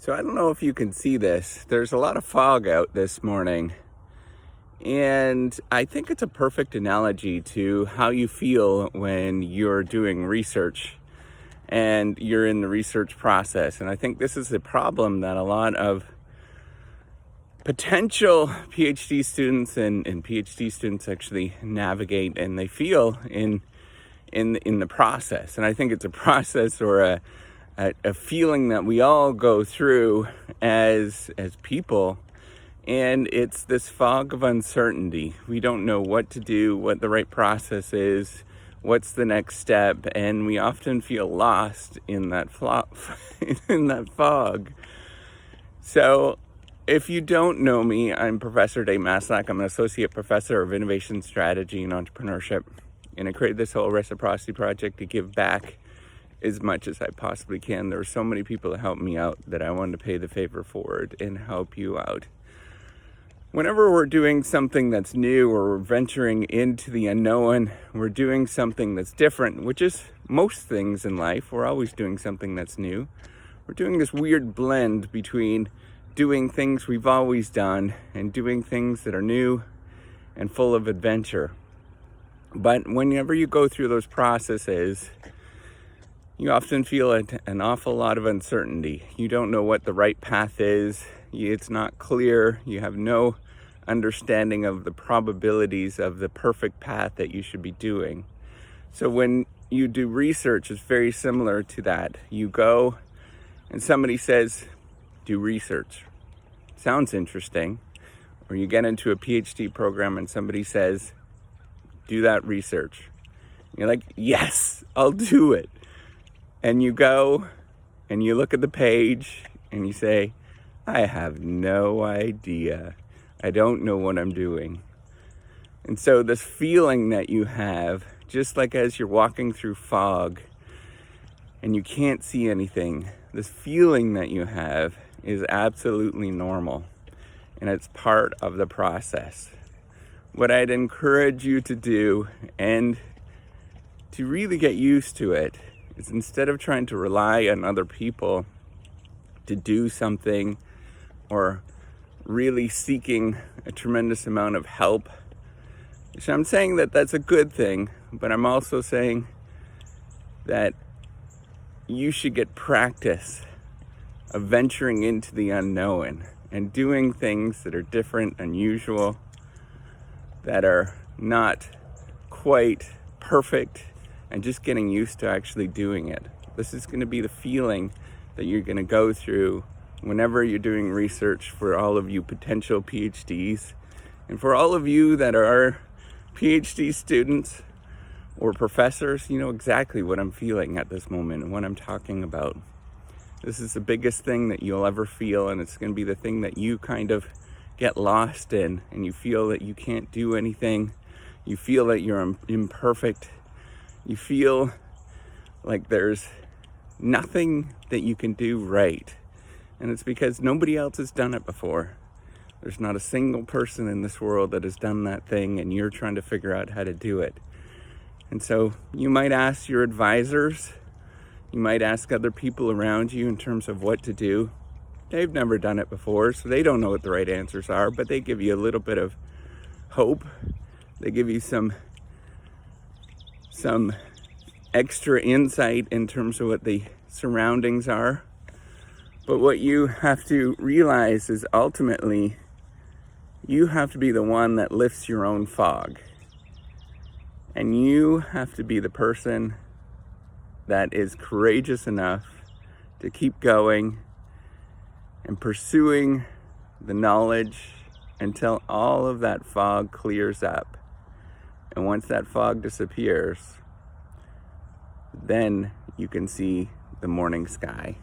So I don't know if you can see this. There's a lot of fog out this morning. And I think it's a perfect analogy to how you feel when you're doing research and you're in the research process. And I think this is a problem that a lot of potential PhD students and PhD students actually navigate and they feel in the process. And I think it's a process or a feeling that we all go through as people. And it's this fog of uncertainty. We don't know what to do, what the right process is, what's the next step, and we often feel lost in that in that fog. So if you don't know me, I'm Professor Dave Maslach. I'm an associate professor of innovation strategy and entrepreneurship. And I created this whole reciprocity project to give back as much as I possibly can. There were so many people that helped me out that I wanted to pay the favor forward and help you out. Whenever we're doing something that's new or we're venturing into the unknown, we're doing something that's different, which is most things in life. We're always doing something that's new. We're doing this weird blend between doing things we've always done and doing things that are new and full of adventure. But whenever you go through those processes, you often feel an awful lot of uncertainty. You don't know what the right path is. It's not clear. You have no understanding of the probabilities of the perfect path that you should be doing. So when you do research, it's very similar to that. You go and somebody says, do research. Sounds interesting. Or you get into a PhD program and somebody says, do that research. You're like, yes, I'll do it. And you go and you look at the page and you say, I have no idea. I don't know what I'm doing. And so this feeling that you have, just like as you're walking through fog and you can't see anything, this feeling that you have is absolutely normal. And it's part of the process. What I'd encourage you to do, and to really get used to it, is instead of trying to rely on other people to do something or really seeking a tremendous amount of help. So I'm saying that that's a good thing, but I'm also saying that you should get practice of venturing into the unknown and doing things that are different, unusual, that are not quite perfect, and just getting used to actually doing it. This is going to be the feeling that you're going to go through whenever you're doing research, for all of you potential PhDs, and for all of you that are PhD students or professors. You know exactly what I'm feeling at this moment and what I'm talking about. This is the biggest thing that you'll ever feel, and it's going to be the thing that you kind of get lost in, and you feel that you can't do anything. You feel that you're imperfect. You feel like there's nothing that you can do right. And it's because nobody else has done it before. There's not a single person in this world that has done that thing, and you're trying to figure out how to do it. And so you might ask your advisors, you might ask other people around you in terms of what to do. They've never done it before, so they don't know what the right answers are, but they give you a little bit of hope. They give you some extra insight in terms of what the surroundings are. But what you have to realize is ultimately you have to be the one that lifts your own fog. And you have to be the person that is courageous enough to keep going and pursuing the knowledge until all of that fog clears up. And once that fog disappears, then you can see the morning sky.